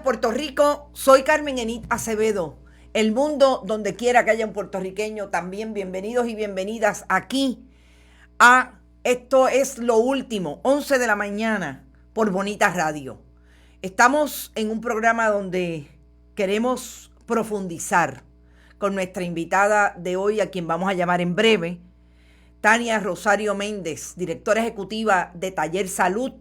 días, Puerto Rico. Soy Carmen Enid Acevedo. El mundo, donde quiera que haya un puertorriqueño, también bienvenidos y bienvenidas aquí a Esto es lo último, 11 de la mañana, por Bonita Radio. Estamos en un programa donde queremos profundizar con nuestra invitada de hoy, a quien vamos a llamar en breve, Tania Rosario Méndez, directora ejecutiva de Taller Salud,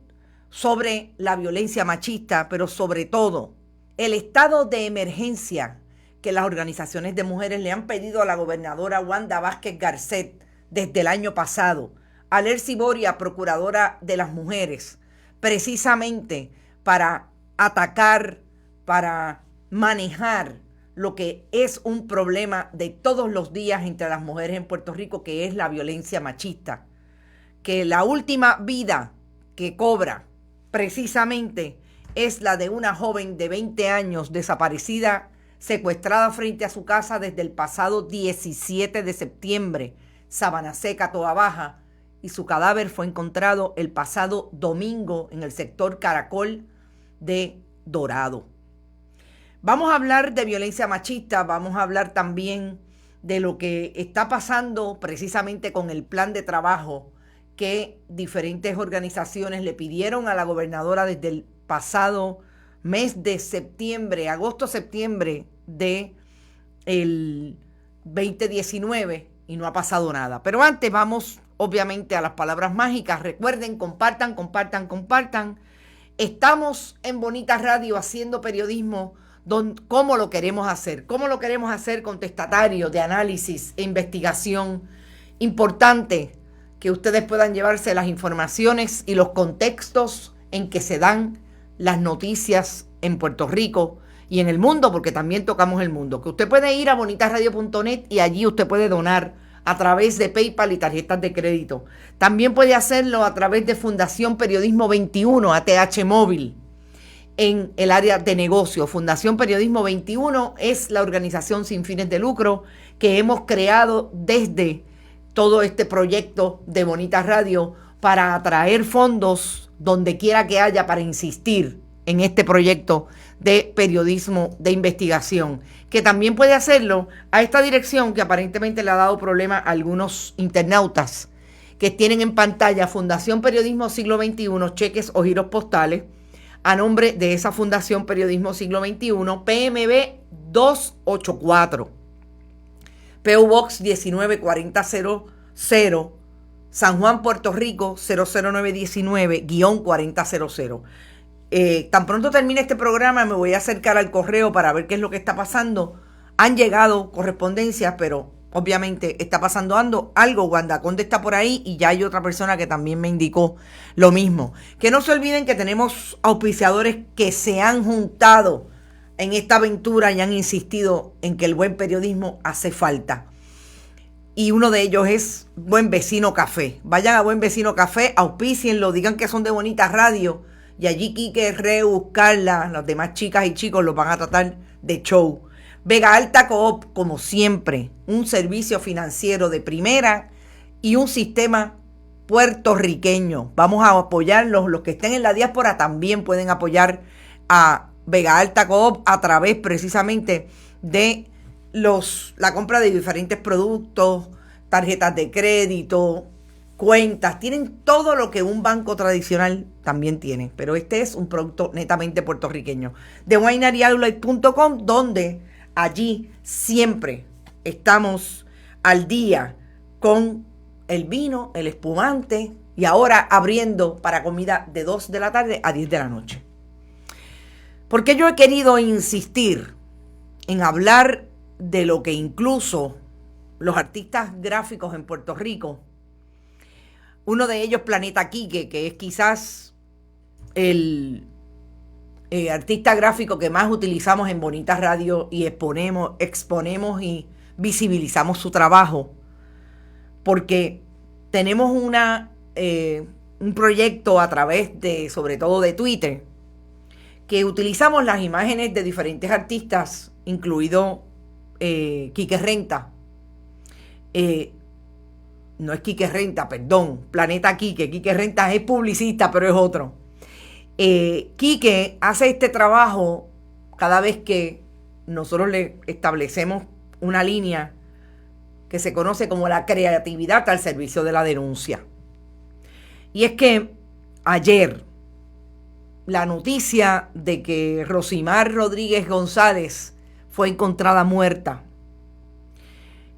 sobre la violencia machista, pero sobre todo el estado de emergencia que las organizaciones de mujeres le han pedido a la gobernadora Wanda Vázquez Garcet desde el año pasado, a Lercy Boria, procuradora de las mujeres, precisamente para atacar, para manejar lo que es un problema de todos los días entre las mujeres en Puerto Rico, que es la violencia machista. Que la última vida que cobra precisamente es la de una joven de 20 años desaparecida, secuestrada frente a su casa desde el pasado 17 de septiembre, Sabana Seca, Toa Baja, y su cadáver fue encontrado el pasado domingo en el sector Caracol de Dorado. Vamos a hablar de violencia machista, vamos a hablar también de lo que está pasando precisamente con el plan de trabajo que diferentes organizaciones le pidieron a la gobernadora desde el pasado mes de septiembre, agosto-septiembre de el 2019, y no ha pasado nada. Pero antes vamos obviamente a las palabras mágicas. Recuerden, compartan. Estamos en Bonita Radio haciendo periodismo cómo lo queremos hacer. ¿Cómo lo queremos hacer? Contestatario, de análisis e investigación. Importante que ustedes puedan llevarse las informaciones y los contextos en que se dan las noticias en Puerto Rico y en el mundo, porque también tocamos el mundo. Que usted puede ir a bonitasradio.net y allí usted puede donar a través de PayPal y tarjetas de crédito. También puede hacerlo a través de Fundación Periodismo 21, ATH Móvil, en el área de negocio. Fundación Periodismo 21 es la organización sin fines de lucro que hemos creado desde todo este proyecto de Bonita Radio para atraer fondos donde quiera que haya, para insistir en este proyecto de periodismo de investigación, que también puede hacerlo a esta dirección que aparentemente le ha dado problema a algunos internautas que tienen en pantalla: Fundación Periodismo Siglo XXI, cheques o giros postales a nombre de esa Fundación Periodismo Siglo XXI, PMB 284, PO Box 194000, San Juan, Puerto Rico 00919-4000. Tan pronto termine este programa me voy a acercar al correo para ver qué es lo que está pasando. Han llegado correspondencias, pero obviamente está pasando algo. Wanda Conde está por ahí y ya hay otra persona que también me indicó lo mismo. Que no se olviden que tenemos auspiciadores que se han juntado en esta aventura y han insistido en que el buen periodismo hace falta. Y uno de ellos es Buen Vecino Café. Vayan a Buen Vecino Café, auspícienlo, digan que son de Bonita Radio. Y allí Quique, Reus, Carla, las demás chicas y chicos los van a tratar de show. Vega Alta Coop, como siempre, un servicio financiero de primera y un sistema puertorriqueño. Vamos a apoyarlos. Los que estén en la diáspora también pueden apoyar a Vega Alta Coop a través precisamente de la compra de diferentes productos, tarjetas de crédito, cuentas. Tienen todo lo que un banco tradicional también tiene, pero este es un producto netamente puertorriqueño. De wineryoutlet.com, donde allí siempre estamos al día con el vino, el espumante, y ahora abriendo para comida de 2 de la tarde a 10 de la noche. Porque yo he querido insistir en hablar de lo que incluso los artistas gráficos en Puerto Rico, uno de ellos Planeta Quique, que es quizás el artista gráfico que más utilizamos en Bonita Radio y exponemos y visibilizamos su trabajo, porque tenemos un proyecto a través de, sobre todo de Twitter, que utilizamos las imágenes de diferentes artistas, incluido Quique Renta, no es Quique Renta, perdón, Planeta Quique. Quique Renta es publicista, pero es otro. Quique hace este trabajo cada vez que nosotros le establecemos una línea que se conoce como la creatividad al servicio de la denuncia. Y es que ayer la noticia de que Rosimar Rodríguez González fue encontrada muerta.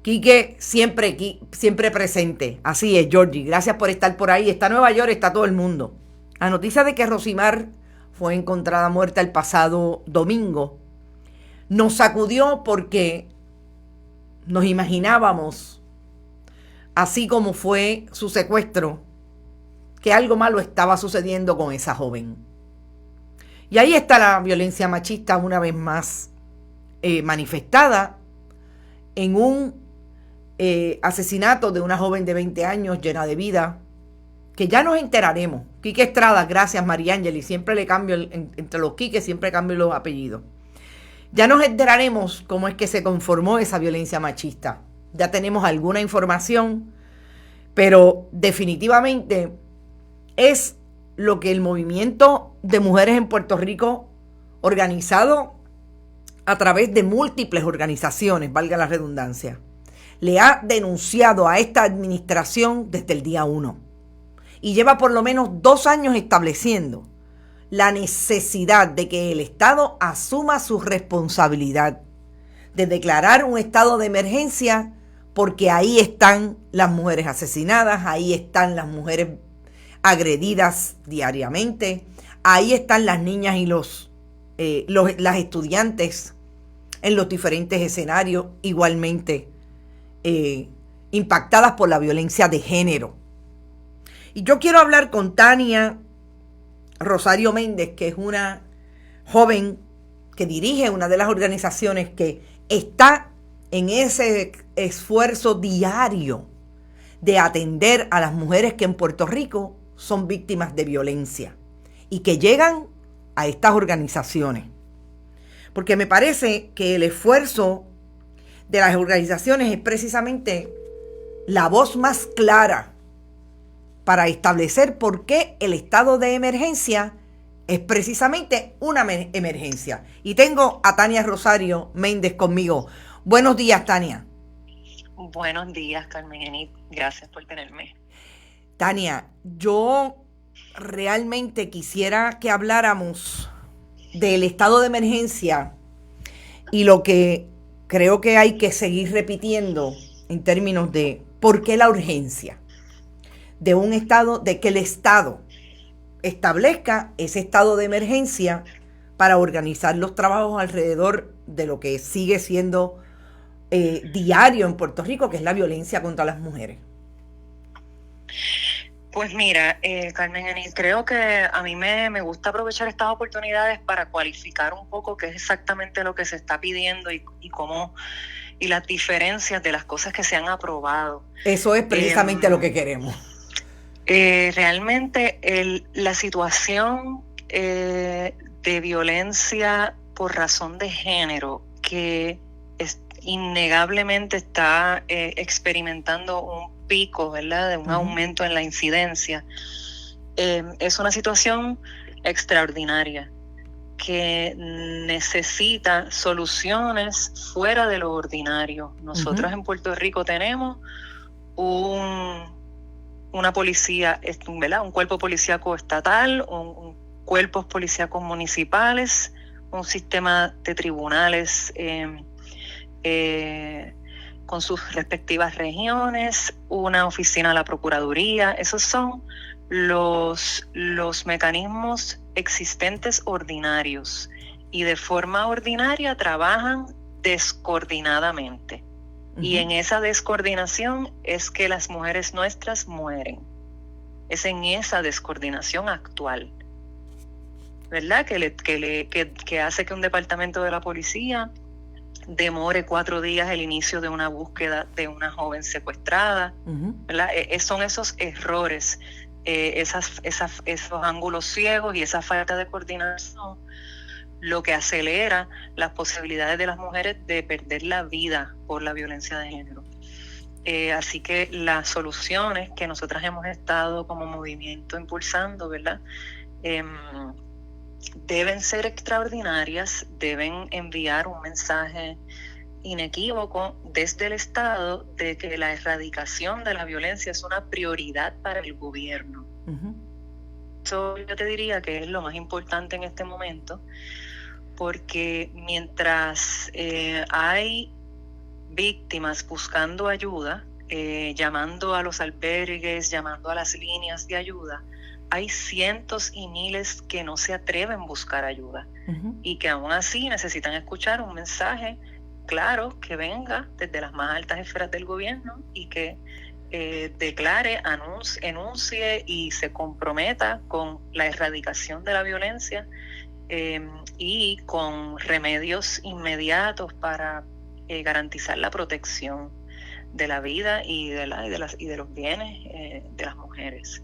Quique siempre presente. Así es, Georgie. Gracias por estar por ahí. Está Nueva York, está todo el mundo. La noticia de que Rosimar fue encontrada muerta el pasado domingo nos sacudió porque nos imaginábamos, así como fue su secuestro, que algo malo estaba sucediendo con esa joven. Y ahí está la violencia machista una vez más manifestada en un asesinato de una joven de 20 años llena de vida, que ya nos enteraremos. Quique Estrada, gracias Mariángel, y siempre le cambio, entre los Quiques siempre cambio los apellidos. Ya nos enteraremos cómo es que se conformó esa violencia machista. Ya tenemos alguna información, pero definitivamente es lo que el movimiento de mujeres en Puerto Rico, organizado a través de múltiples organizaciones, valga la redundancia, le ha denunciado a esta administración desde el día 1. Y lleva por lo menos 2 años estableciendo la necesidad de que el Estado asuma su responsabilidad de declarar un estado de emergencia, porque ahí están las mujeres asesinadas, ahí están las mujeres agredidas diariamente, ahí están las niñas y las estudiantes en los diferentes escenarios igualmente impactadas por la violencia de género. Y yo quiero hablar con Tania Rosario Méndez, que es una joven que dirige una de las organizaciones que está en ese esfuerzo diario de atender a las mujeres que en Puerto Rico son víctimas de violencia y que llegan a estas organizaciones. Porque me parece que el esfuerzo de las organizaciones es precisamente la voz más clara para establecer por qué el estado de emergencia es precisamente una emergencia. Y tengo a Tania Rosario Méndez conmigo. Buenos días, Tania. Buenos días, Carmen Enid. Gracias por tenerme. Tania, yo realmente quisiera que habláramos del estado de emergencia y lo que creo que hay que seguir repitiendo en términos de por qué la urgencia de un estado, de que el Estado establezca ese estado de emergencia para organizar los trabajos alrededor de lo que sigue siendo diario en Puerto Rico, que es la violencia contra las mujeres. Pues mira, Carmen Enid, creo que a mí me gusta aprovechar estas oportunidades para cualificar un poco qué es exactamente lo que se está pidiendo y cómo, y las diferencias de las cosas que se han aprobado. Eso es precisamente lo que queremos. Realmente la situación de violencia por razón de género, que innegablemente está experimentando un pico, ¿verdad?, de un aumento en la incidencia, es una situación extraordinaria que necesita soluciones fuera de lo ordinario. Nosotros en Puerto Rico tenemos una policía, ¿verdad?, un cuerpo policíaco estatal, un cuerpos policíacos municipales, un sistema de tribunales con sus respectivas regiones, una oficina de la Procuraduría. Esos son los mecanismos existentes ordinarios, y de forma ordinaria trabajan descoordinadamente. Y en esa descoordinación es que las mujeres nuestras mueren. Es en esa descoordinación actual, ¿verdad?, que hace que un departamento de la policía demore 4 días el inicio de una búsqueda de una joven secuestrada, ¿verdad? Son esos errores, esos ángulos ciegos y esa falta de coordinación lo que acelera las posibilidades de las mujeres de perder la vida por la violencia de género. Así que las soluciones que nosotras hemos estado como movimiento impulsando, ¿verdad?, deben ser extraordinarias, deben enviar un mensaje inequívoco desde el Estado de que la erradicación de la violencia es una prioridad para el gobierno. Eso yo te diría que es lo más importante en este momento, porque mientras hay víctimas buscando ayuda, llamando a los albergues, llamando a las líneas de ayuda, hay cientos y miles que no se atreven a buscar ayuda y que aún así necesitan escuchar un mensaje claro que venga desde las más altas esferas del gobierno y que declare, enuncie y se comprometa con la erradicación de la violencia y con remedios inmediatos para garantizar la protección de la vida y de los bienes de las mujeres.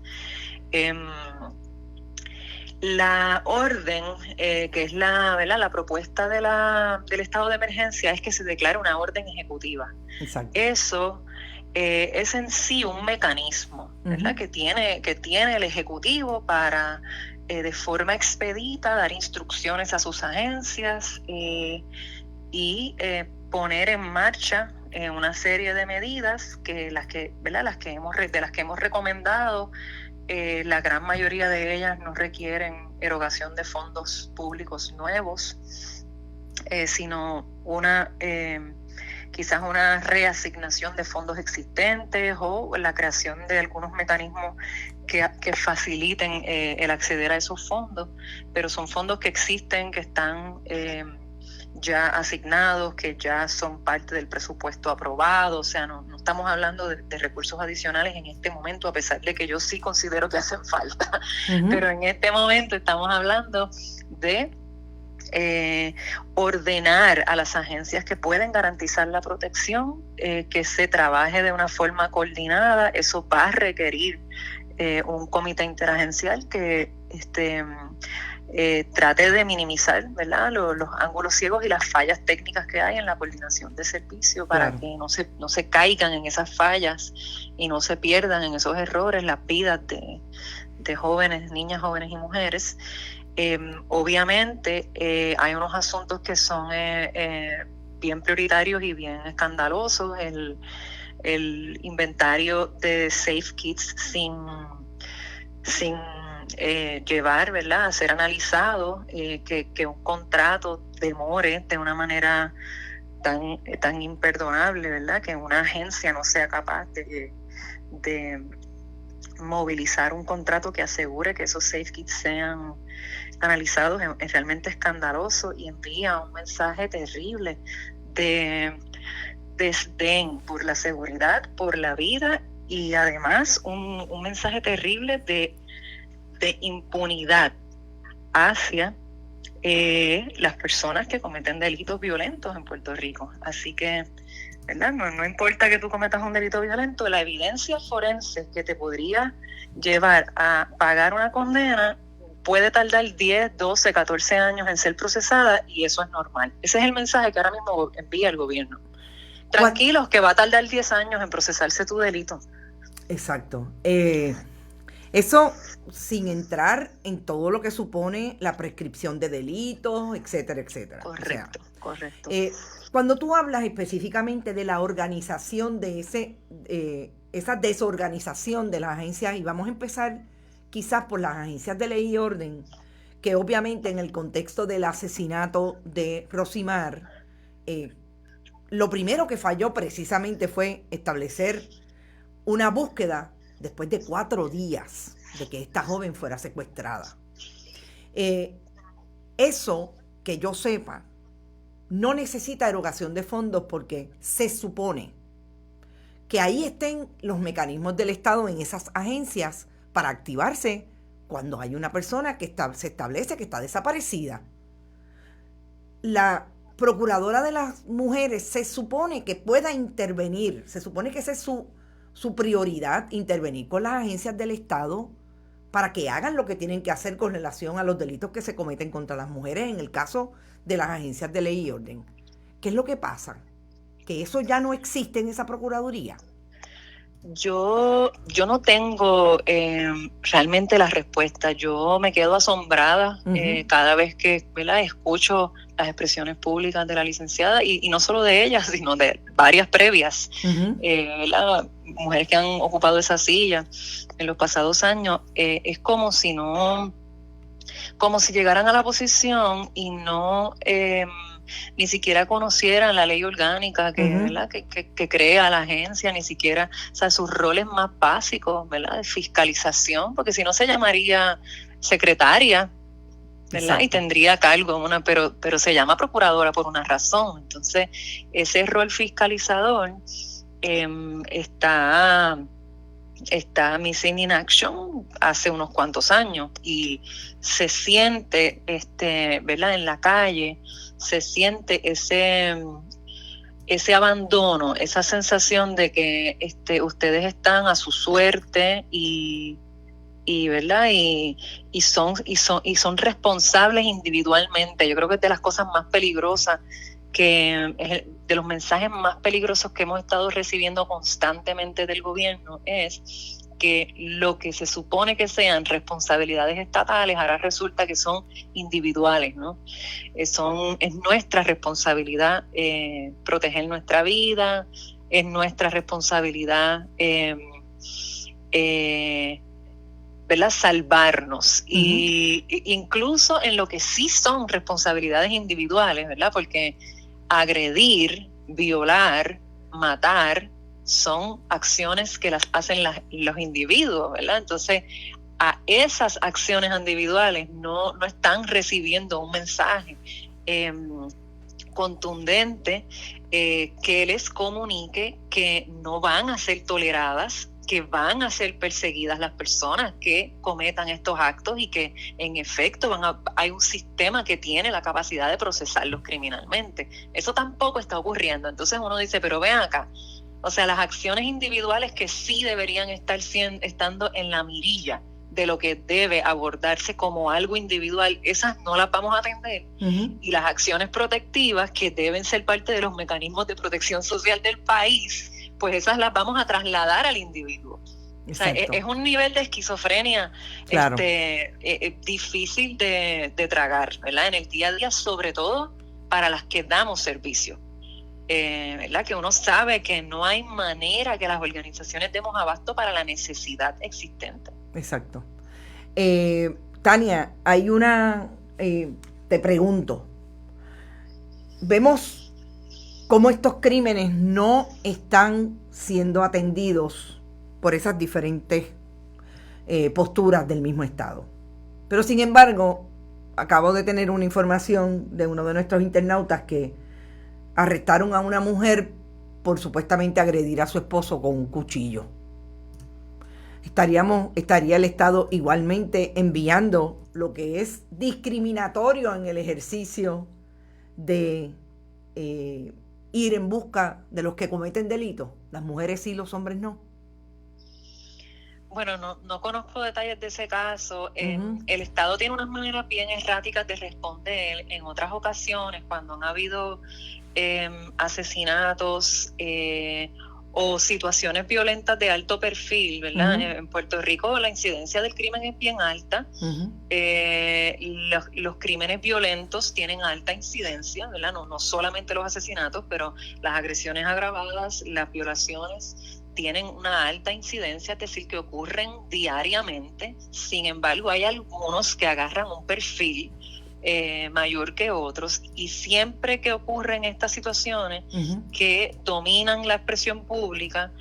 La orden, que es la propuesta del estado de emergencia, es que se declare una orden ejecutiva. Exacto. Eso es en sí un mecanismo, ¿verdad? Que tiene el Ejecutivo para de forma expedita dar instrucciones a sus agencias y poner en marcha una serie de medidas de las que hemos recomendado. La gran mayoría de ellas no requieren erogación de fondos públicos nuevos, sino quizás una reasignación de fondos existentes o la creación de algunos mecanismos que faciliten el acceder a esos fondos, pero son fondos que existen, que están ya asignados, que ya son parte del presupuesto aprobado. O sea, no estamos hablando de recursos adicionales en este momento, a pesar de que yo sí considero que hacen falta. Pero en este momento estamos hablando de ordenar a las agencias que pueden garantizar la protección, que se trabaje de una forma coordinada. Eso va a requerir un comité interagencial que trate de minimizar, ¿verdad?, los ángulos ciegos y las fallas técnicas que hay en la coordinación de servicio para que no se caigan en esas fallas y no se pierdan en esos errores las vidas de jóvenes, niñas, jóvenes y mujeres. Obviamente hay unos asuntos que son bien prioritarios y bien escandalosos. El inventario de Safe Kits sin llevar, ¿verdad?, a ser analizado, que un contrato demore de una manera tan imperdonable, ¿verdad?, que una agencia no sea capaz de movilizar un contrato que asegure que esos safe kits sean analizados es realmente escandaloso y envía un mensaje terrible de desdén por la seguridad, por la vida y además un mensaje terrible de impunidad hacia las personas que cometen delitos violentos en Puerto Rico. Así que, ¿verdad?, no importa que tú cometas un delito violento, la evidencia forense que te podría llevar a pagar una condena puede tardar 10, 12, 14 años en ser procesada, y eso es normal. Ese es el mensaje que ahora mismo envía el gobierno. Tranquilos, que va a tardar 10 años en procesarse tu delito. Exacto. Eso sin entrar en todo lo que supone la prescripción de delitos, etcétera, etcétera. Correcto, correcto. Cuando tú hablas específicamente de la organización de esa desorganización de las agencias, y vamos a empezar quizás por las agencias de ley y orden, que obviamente en el contexto del asesinato de Rosimar, lo primero que falló precisamente fue establecer una búsqueda después de 4 días de que esta joven fuera secuestrada. Eso, que yo sepa, no necesita erogación de fondos porque se supone que ahí estén los mecanismos del Estado en esas agencias para activarse cuando hay una persona que se establece que está desaparecida. La procuradora de las mujeres se supone que pueda intervenir, se supone que esa es su prioridad, intervenir con las agencias del Estado para que hagan lo que tienen que hacer con relación a los delitos que se cometen contra las mujeres en el caso de las agencias de ley y orden. ¿Qué es lo que pasa? Que eso ya no existe en esa procuraduría. Yo no tengo realmente la respuesta. Yo me quedo asombrada cada vez que, ¿verdad?, escucho las expresiones públicas de la licenciada y no solo de ella, sino de varias previas, ¿verdad? Mujeres que han ocupado esa silla en los pasados años. Es como si llegaran a la posición y no ni siquiera conocieran la ley orgánica ¿verdad?, que crea la agencia, ni siquiera, o sea, sus roles más básicos, ¿verdad?, de fiscalización, porque si no se llamaría secretaria, ¿verdad? Exacto. Y tendría cargo pero se llama procuradora por una razón. Entonces, ese rol fiscalizador está missing in action hace unos cuantos años, y se siente, ¿verdad?, en la calle, se siente ese abandono, esa sensación de que ustedes están a su suerte y ¿verdad? Y son responsables individualmente. Yo creo que es de las cosas más peligrosas, de los mensajes más peligrosos que hemos estado recibiendo constantemente del gobierno, es que lo que se supone que sean responsabilidades estatales ahora resulta que son individuales, ¿no? Es nuestra responsabilidad proteger nuestra vida, es nuestra responsabilidad ¿verdad?, salvarnos. Y incluso en lo que sí son responsabilidades individuales, ¿verdad?, porque agredir, violar, matar son acciones que las hacen los individuos, ¿verdad? Entonces, a esas acciones individuales no están recibiendo un mensaje contundente que les comunique que no van a ser toleradas, que van a ser perseguidas las personas que cometan estos actos, y que en efecto hay un sistema que tiene la capacidad de procesarlos criminalmente. Eso tampoco está ocurriendo. Entonces uno dice, pero ven acá, o sea, las acciones individuales que sí deberían estando en la mirilla de lo que debe abordarse como algo individual, esas no las vamos a atender. Y las acciones protectivas, que deben ser parte de los mecanismos de protección social del país, pues esas las vamos a trasladar al individuo. O sea, es un nivel de esquizofrenia, claro, difícil de tragar, ¿verdad?, en el día a día, sobre todo para las que damos servicio. ¿Verdad?, que uno sabe que no hay manera que las organizaciones demos abasto para la necesidad existente. Exacto. Tania, hay te pregunto, vemos cómo estos crímenes no están siendo atendidos por esas diferentes posturas del mismo Estado. Pero sin embargo, acabo de tener una información de uno de nuestros internautas que arrestaron a una mujer por supuestamente agredir a su esposo con un cuchillo. ¿Estaría el Estado igualmente enviando lo que es discriminatorio en el ejercicio de ir en busca de los que cometen delitos? Las mujeres sí, los hombres no. Bueno, no conozco detalles de ese caso. El Estado tiene unas maneras bien erráticas de responder. En otras ocasiones, cuando han habido asesinatos o situaciones violentas de alto perfil, ¿verdad? En Puerto Rico la incidencia del crimen es bien alta. Los crímenes violentos tienen alta incidencia, ¿verdad? No solamente los asesinatos, pero las agresiones agravadas, las violaciones tienen una alta incidencia, es decir, que ocurren diariamente. Sin embargo, hay algunos que agarran un perfil mayor que otros, y siempre que ocurren estas situaciones que dominan la expresión pública,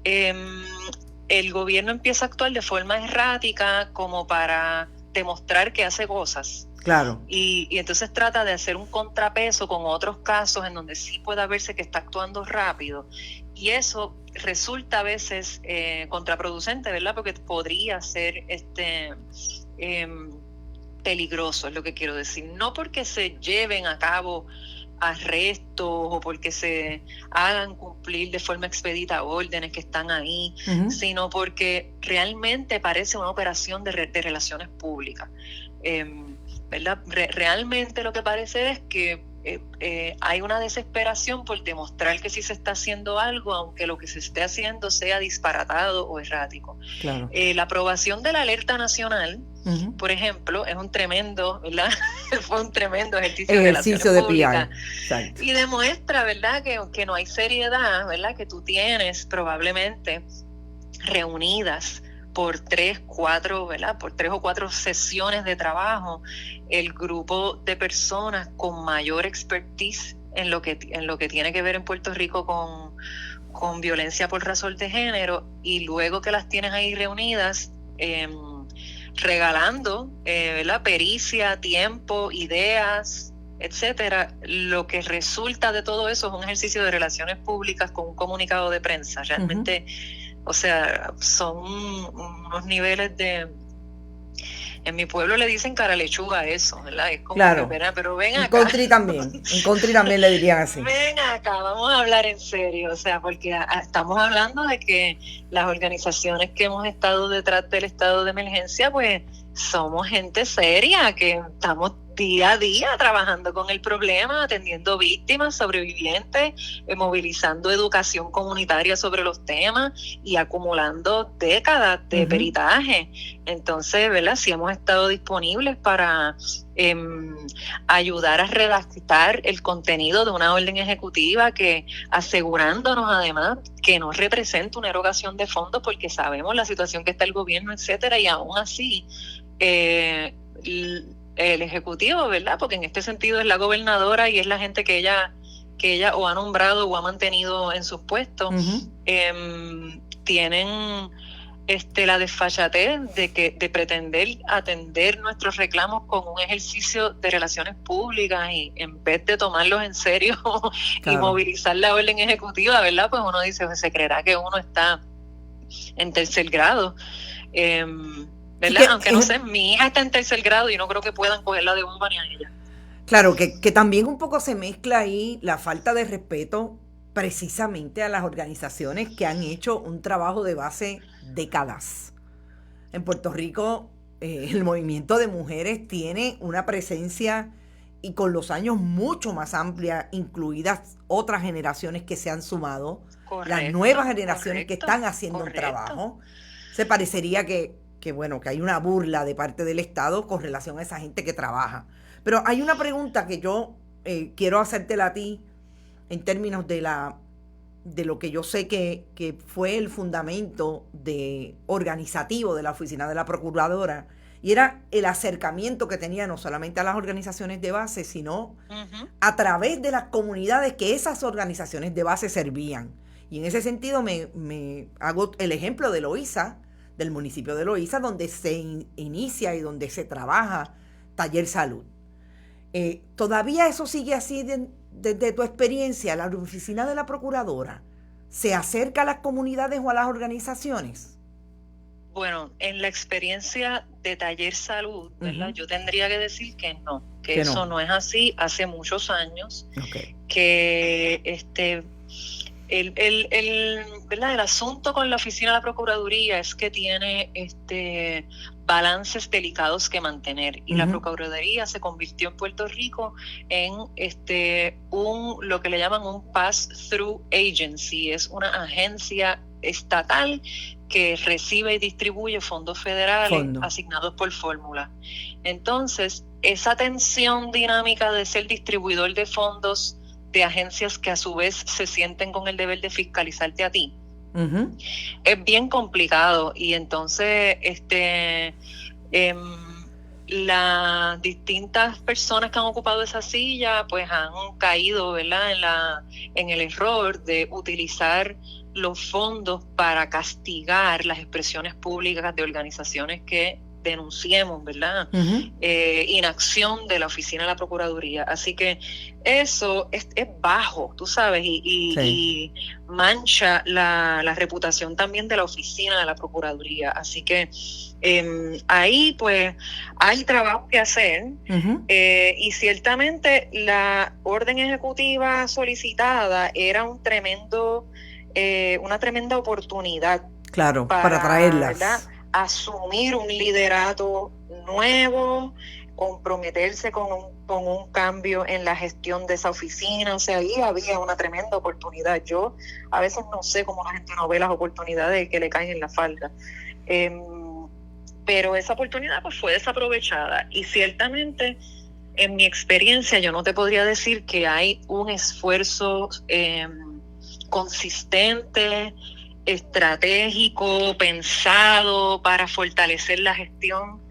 el gobierno empieza a actuar de forma errática como para demostrar que hace cosas. Claro. Y entonces trata de hacer un contrapeso con otros casos en donde sí puede verse que está actuando rápido, y eso resulta a veces contraproducente, ¿verdad? Porque podría ser peligroso, es lo que quiero decir. No porque se lleven a cabo arrestos o porque se hagan cumplir de forma expedita órdenes que están ahí, sino porque realmente parece una operación de relaciones públicas. ¿Verdad? Realmente lo que parece es que hay una desesperación por demostrar que sí se está haciendo algo, aunque lo que se esté haciendo sea disparatado o errático. Claro. La aprobación de la alerta nacional, por ejemplo, es un tremendo, ¿verdad? Fue un tremendo ejercicio de relaciones públicas. Exacto. Y demuestra, ¿verdad?, que no hay seriedad, ¿verdad?, que tú tienes probablemente reunidas por 3 o 4 sesiones de trabajo, el grupo de personas con mayor expertise en lo que tiene que ver en Puerto Rico con violencia por razón de género, y luego que las tienes ahí reunidas, regalando pericia, tiempo, ideas, etcétera, lo que resulta de todo eso es un ejercicio de relaciones públicas con un comunicado de prensa. Realmente, o sea, son unos niveles de... En mi pueblo le dicen cara lechuga a eso, ¿verdad? Es como claro. que, pero ven acá. En country también le dirían así. Ven acá, vamos a hablar en serio, o sea, porque estamos hablando de que las organizaciones que hemos estado detrás del estado de emergencia, pues somos gente seria, que estamos día a día trabajando con el problema, atendiendo víctimas, sobrevivientes, movilizando educación comunitaria sobre los temas y acumulando décadas de peritaje. Entonces, ¿verdad?, sí hemos estado disponibles para ayudar a redactar el contenido de una orden ejecutiva, que asegurándonos además que no representa una erogación de fondos, porque sabemos la situación que está el gobierno, etcétera, y aún así el ejecutivo, ¿verdad?, porque en este sentido es la gobernadora y es la gente que ella o ha nombrado o ha mantenido en sus puestos, tienen la desfachatez de pretender atender nuestros reclamos con un ejercicio de relaciones públicas, y en vez de tomarlos en serio y movilizar la orden ejecutiva, ¿verdad?, pues uno dice, pues se creerá que uno está en tercer grado, ¿verdad? Aunque no sé, mi hija está en tercer grado y no creo que puedan cogerla de bomba ni a ella. Claro, que también un poco se mezcla ahí la falta de respeto precisamente a las organizaciones que han hecho un trabajo de base décadas. En Puerto Rico, el movimiento de mujeres tiene una presencia, y con los años mucho más amplia, incluidas otras generaciones que se han sumado, las nuevas generaciones que están haciendo un trabajo. Se parecería que hay una burla de parte del Estado con relación a esa gente que trabaja. Pero hay una pregunta que yo quiero hacértela a ti, en términos de lo que yo sé que fue el fundamento organizativo de la Oficina de la Procuradora, y era el acercamiento que tenía no solamente a las organizaciones de base, sino a través de las comunidades que esas organizaciones de base servían. Y en ese sentido me hago el ejemplo de Loíza, del municipio de Loíza, donde se inicia y donde se trabaja Taller Salud. ¿Todavía eso sigue así desde tu experiencia? ¿La Oficina de la Procuradora se acerca a las comunidades o a las organizaciones? Bueno, en la experiencia de Taller Salud, ¿verdad?, yo tendría que decir que no, que eso no es así hace muchos años, que el asunto con la Oficina de la Procuraduría es que tiene balances delicados que mantener, y la Procuraduría se convirtió en Puerto Rico en lo que le llaman un pass-through agency. Es una agencia estatal que recibe y distribuye fondos federales asignados por fórmula. Entonces, esa tensión dinámica de ser distribuidor de fondos de agencias que a su vez se sienten con el deber de fiscalizarte a ti, es bien complicado. Y entonces las distintas personas que han ocupado esa silla pues han caído, ¿verdad?, en el error de utilizar los fondos para castigar las expresiones públicas de organizaciones que denunciemos, ¿verdad?, inacción de la Oficina de la Procuraduría. Así que eso es bajo, tú sabes, y mancha la reputación también de la Oficina de la Procuraduría. Así que ahí pues hay trabajo que hacer, y ciertamente la orden ejecutiva solicitada era una tremenda oportunidad para traerlas, ¿verdad?, asumir un liderato nuevo, comprometerse con un cambio en la gestión de esa oficina. O sea, ahí había una tremenda oportunidad. Yo a veces no sé cómo la gente no ve las oportunidades que le caen en la falda. Pero esa oportunidad pues fue desaprovechada, y ciertamente en mi experiencia yo no te podría decir que hay un esfuerzo consistente, estratégico, pensado para fortalecer la gestión,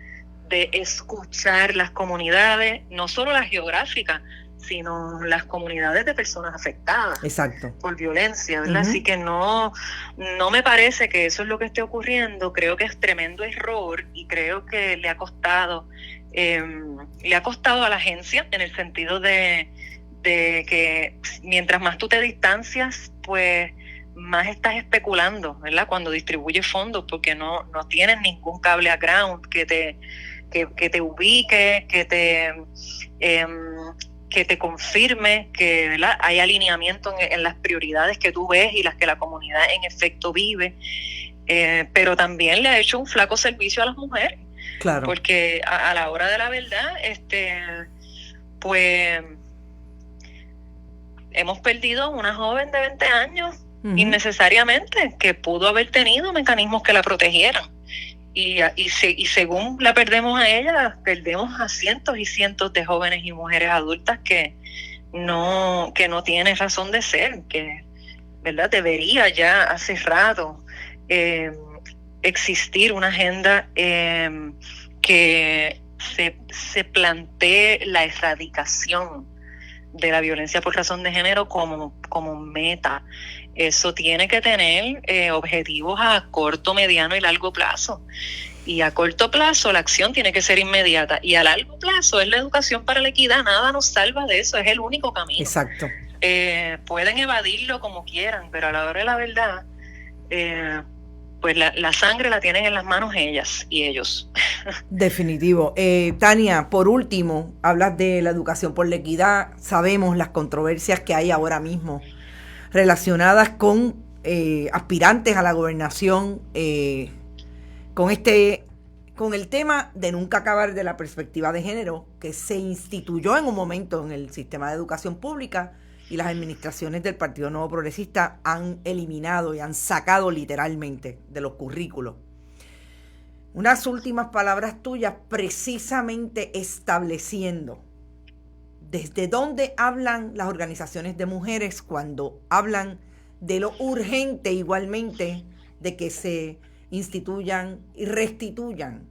de escuchar las comunidades, no solo las geográficas, sino las comunidades de personas afectadas. Exacto. Por violencia, ¿verdad? Así que no me parece que eso es lo que esté ocurriendo. Creo que es tremendo error, y creo que le ha costado a la agencia, en el sentido de que mientras más tú te distancias, pues más estás especulando, ¿verdad? Cuando distribuyes fondos, porque no tienes ningún cable a ground que te ubique, que te confirme que, ¿verdad?, hay alineamiento en las prioridades que tú ves y las que la comunidad en efecto vive. Pero también le ha hecho un flaco servicio a las mujeres. Claro. Porque a la hora de la verdad, pues hemos perdido una joven de 20 años innecesariamente, que pudo haber tenido mecanismos que la protegieran. Y según la perdemos a ella, perdemos a cientos y cientos de jóvenes y mujeres adultas que no tienen razón de ser, que, ¿verdad?, debería ya hace rato existir una agenda que se plantee la erradicación de la violencia por razón de género como meta. Eso tiene que tener objetivos a corto, mediano y largo plazo. Y a corto plazo la acción tiene que ser inmediata. Y a largo plazo es la educación para la equidad. Nada nos salva de eso, es el único camino. Exacto. Pueden evadirlo como quieran, pero a la hora de la verdad, pues la sangre la tienen en las manos ellas y ellos. Definitivo. Tania, por último, hablas de la educación por la equidad. Sabemos las controversias que hay ahora mismo relacionadas con aspirantes a la gobernación, con el tema de nunca acabar de la perspectiva de género, que se instituyó en un momento en el sistema de educación pública, y las administraciones del Partido Nuevo Progresista han eliminado y han sacado literalmente de los currículos. Unas últimas palabras tuyas, precisamente estableciendo desde dónde hablan las organizaciones de mujeres cuando hablan de lo urgente igualmente de que se instituyan y restituyan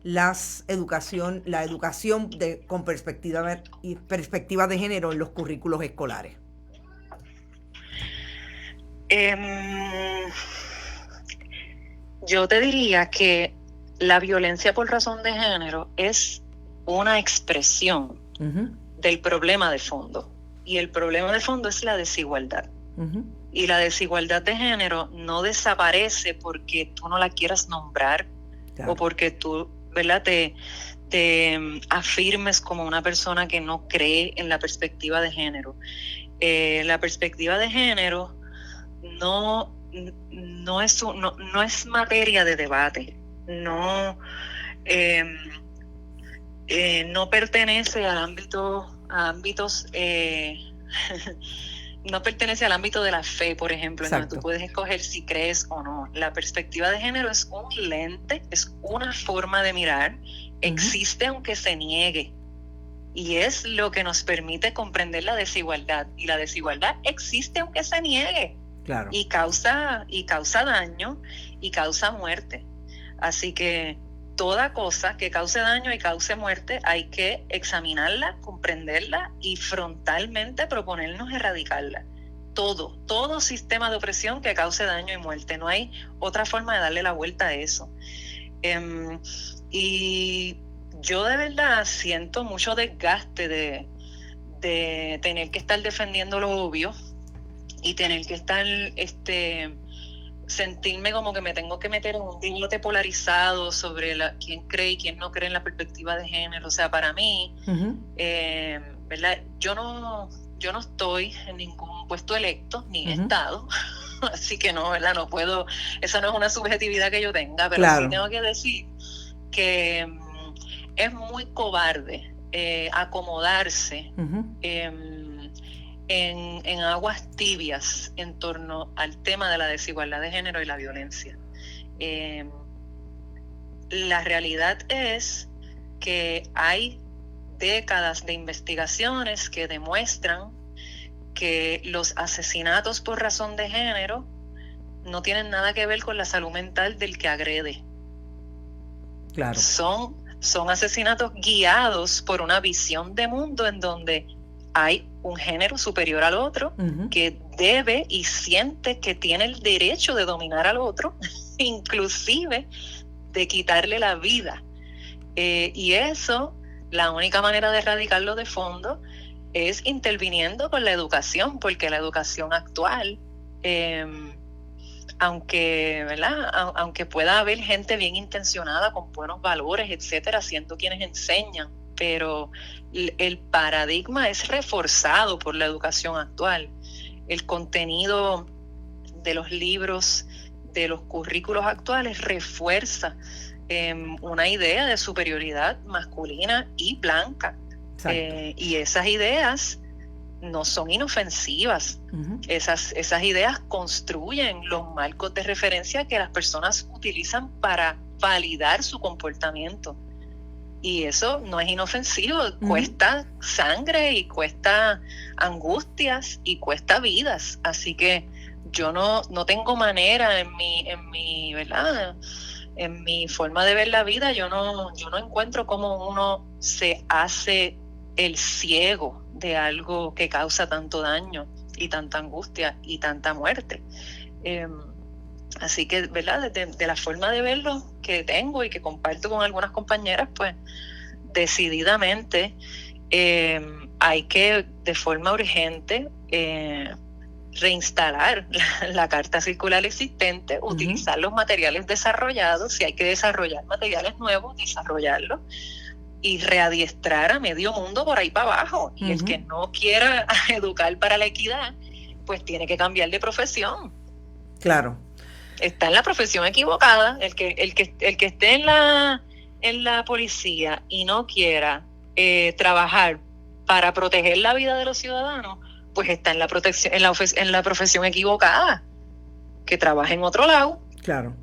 la educación con perspectiva de género en los currículos escolares. Yo te diría que la violencia por razón de género es una expresión del problema de fondo. Y el problema de fondo es la desigualdad. Y la desigualdad de género no desaparece porque tú no la quieras nombrar, claro, o porque tú, ¿verdad?, te afirmes como una persona que no cree en la perspectiva de género. La perspectiva de género no es materia de debate, no pertenece al ámbitos no pertenece al ámbito de la fe, por ejemplo, en donde tú puedes escoger si crees o no. La perspectiva de género es un lente, es una forma de mirar, existe aunque se niegue, y es lo que nos permite comprender la desigualdad. Y la desigualdad existe aunque se niegue, claro, y causa daño y causa muerte. Así que toda cosa que cause daño y cause muerte hay que examinarla, comprenderla y frontalmente proponernos erradicarla. Todo sistema de opresión que cause daño y muerte. No hay otra forma de darle la vuelta a eso. Y yo de verdad siento mucho desgaste de tener que estar defendiendo lo obvio y tener que estar sentirme como que me tengo que meter en un debate polarizado sobre quién cree y quién no cree en la perspectiva de género. O sea, para mí, ¿verdad? Yo no estoy en ningún puesto electo, ni he estado, así que no, ¿verdad? No puedo, esa no es una subjetividad que yo tenga, pero claro, sí tengo que decir que es muy cobarde acomodarse en aguas tibias en torno al tema de la desigualdad de género y la violencia. La realidad es que hay décadas de investigaciones que demuestran que los asesinatos por razón de género no tienen nada que ver con la salud mental del que agrede. Claro. Son asesinatos guiados por una visión de mundo en donde hay un género superior al otro que debe y siente que tiene el derecho de dominar al otro, inclusive de quitarle la vida. Y eso, la única manera de erradicarlo de fondo es interviniendo con la educación, porque la educación actual, aunque pueda haber gente bien intencionada con buenos valores, etcétera, siendo quienes enseñan, pero el paradigma es reforzado por la educación actual. El contenido de los libros, de los currículos actuales refuerza una idea de superioridad masculina y blanca. Y esas ideas no son inofensivas. Esas ideas construyen los marcos de referencia que las personas utilizan para validar su comportamiento. Y eso no es inofensivo, cuesta sangre y cuesta angustias y cuesta vidas. Así que yo no tengo manera en mi ¿verdad? En mi forma de ver la vida, yo no encuentro cómo uno se hace el ciego de algo que causa tanto daño y tanta angustia y tanta muerte. Así que, ¿verdad? De la forma de verlo que tengo y que comparto con algunas compañeras, pues decididamente hay que, de forma urgente, reinstalar la carta circular existente, utilizar los materiales desarrollados, si hay que desarrollar materiales nuevos, desarrollarlos, y readiestrar a medio mundo por ahí para abajo. Y el que no quiera educar para la equidad, pues tiene que cambiar de profesión. Claro. Está en la profesión equivocada. El que esté en la policía y no quiera trabajar para proteger la vida de los ciudadanos, pues está en la profesión equivocada. Que trabaje en otro lado. Claro.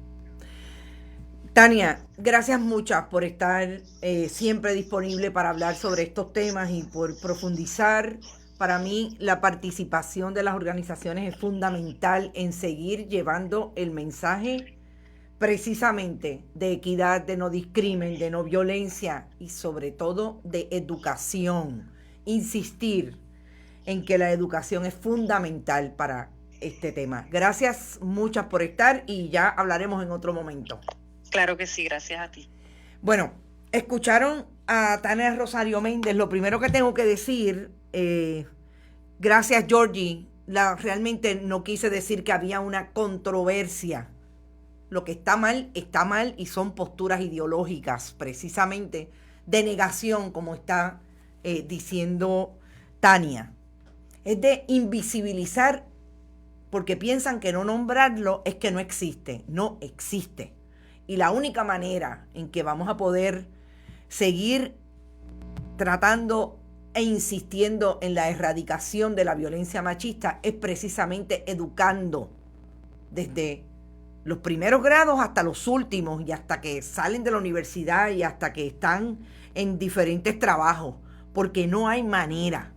Tania, gracias muchas por estar siempre disponible para hablar sobre estos temas y por profundizar. Para mí, la participación de las organizaciones es fundamental en seguir llevando el mensaje precisamente de equidad, de no discrimen, de no violencia y sobre todo de educación. Insistir en que la educación es fundamental para este tema. Gracias muchas por estar y ya hablaremos en otro momento. Claro que sí, gracias a ti. Bueno, escucharon a Tania Rosario Méndez. Lo primero que tengo que decir, gracias Georgie, realmente no quise decir que había una controversia. Lo que está mal y son posturas ideológicas, precisamente de negación, como está diciendo Tania. Es de invisibilizar porque piensan que no nombrarlo es que no existe. No existe. Y la única manera en que vamos a poder seguir tratando e insistiendo en la erradicación de la violencia machista es precisamente educando desde los primeros grados hasta los últimos y hasta que salen de la universidad y hasta que están en diferentes trabajos, porque no hay manera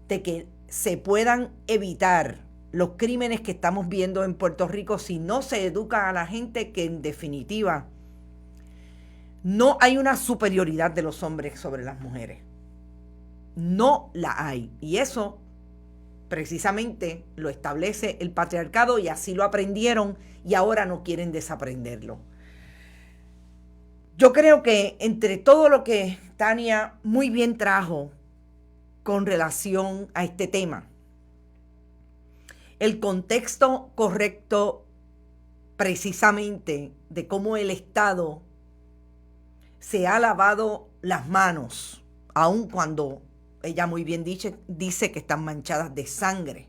de que se puedan evitar los crímenes que estamos viendo en Puerto Rico si no se educa a la gente, que en definitiva no hay una superioridad de los hombres sobre las mujeres. No la hay. Y eso precisamente lo establece el patriarcado y así lo aprendieron y ahora no quieren desaprenderlo. Yo creo que entre todo lo que Tania muy bien trajo con relación a este tema, el contexto correcto precisamente de cómo el Estado se ha lavado las manos, aun cuando ella muy bien dice que están manchadas de sangre.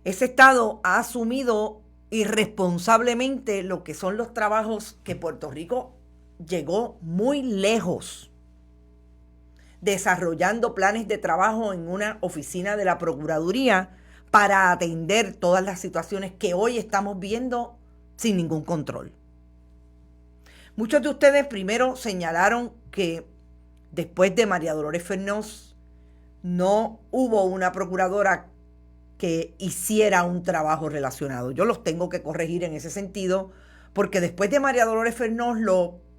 Ese Estado ha asumido irresponsablemente lo que son los trabajos que Puerto Rico llegó muy lejos desarrollando planes de trabajo en una oficina de la Procuraduría para atender todas las situaciones que hoy estamos viendo sin ningún control. Muchos de ustedes primero señalaron que después de María Dolores Fernós no hubo una procuradora que hiciera un trabajo relacionado. Yo los tengo que corregir en ese sentido, porque después de María Dolores Fernós,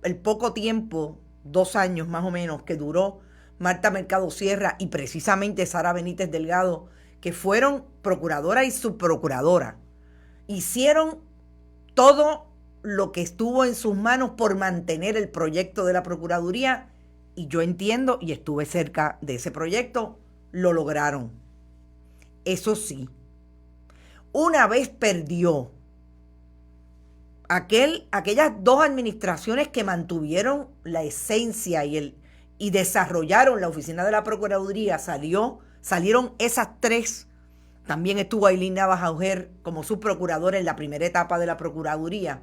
el poco tiempo, 2 años más o menos, que duró Marta Mercado Sierra y precisamente Sara Benítez Delgado, que fueron procuradora y subprocuradora, hicieron todo lo que estuvo en sus manos por mantener el proyecto de la Procuraduría, y yo entiendo, y estuve cerca de ese proyecto, lo lograron. Eso sí, una vez perdió aquellas 2 administraciones que mantuvieron la esencia y desarrollaron la oficina de la Procuraduría, salieron esas 3. También estuvo Ailín Navas Auger como subprocuradora en la primera etapa de la Procuraduría.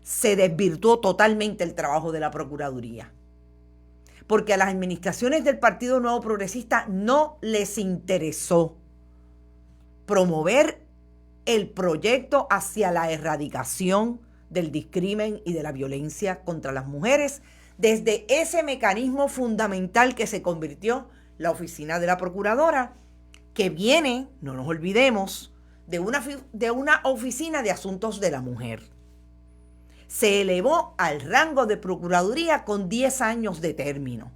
Se desvirtuó totalmente el trabajo de la Procuraduría, porque a las administraciones del Partido Nuevo Progresista no les interesó promover el proyecto hacia la erradicación del discrimen y de la violencia contra las mujeres, desde ese mecanismo fundamental que se convirtió la oficina de la Procuradora, que viene, no nos olvidemos, de una oficina de asuntos de la mujer. Se elevó al rango de Procuraduría con 10 años de término.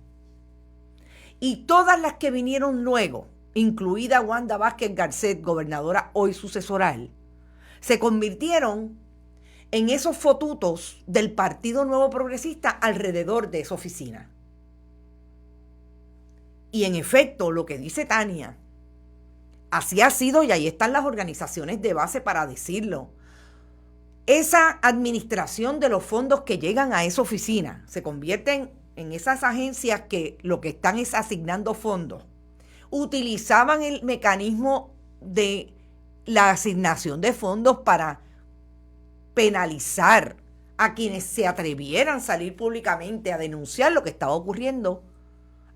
Y todas las que vinieron luego, incluida Wanda Vázquez Garcet, gobernadora hoy sucesoral, se convirtieron en esos fotutos del Partido Nuevo Progresista alrededor de esa oficina. Y en efecto, lo que dice Tania, así ha sido, y ahí están las organizaciones de base para decirlo. Esa administración de los fondos que llegan a esa oficina se convierten en esas agencias que lo que están es asignando fondos. Utilizaban el mecanismo de la asignación de fondos para penalizar a quienes se atrevieran a salir públicamente a denunciar lo que estaba ocurriendo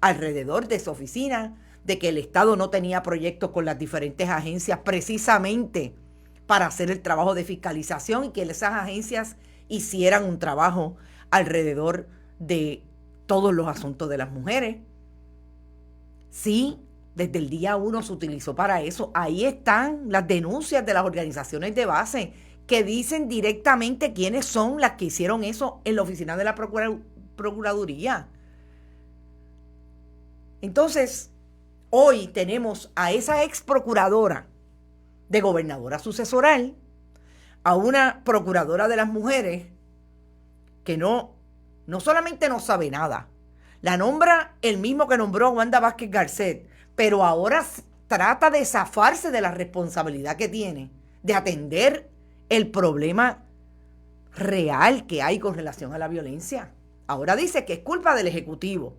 alrededor de esa oficina, de que el Estado no tenía proyectos con las diferentes agencias precisamente para hacer el trabajo de fiscalización y que esas agencias hicieran un trabajo alrededor de todos los asuntos de las mujeres. Sí, desde el día 1 se utilizó para eso. Ahí están las denuncias de las organizaciones de base que dicen directamente quiénes son las que hicieron eso en la oficina de la Procuraduría. Entonces, hoy tenemos a esa ex procuradora de gobernadora sucesoral, a una procuradora de las mujeres que no solamente no sabe nada, la nombra el mismo que nombró a Wanda Vázquez Garcet, pero ahora trata de zafarse de la responsabilidad que tiene de atender el problema real que hay con relación a la violencia. Ahora dice que es culpa del Ejecutivo.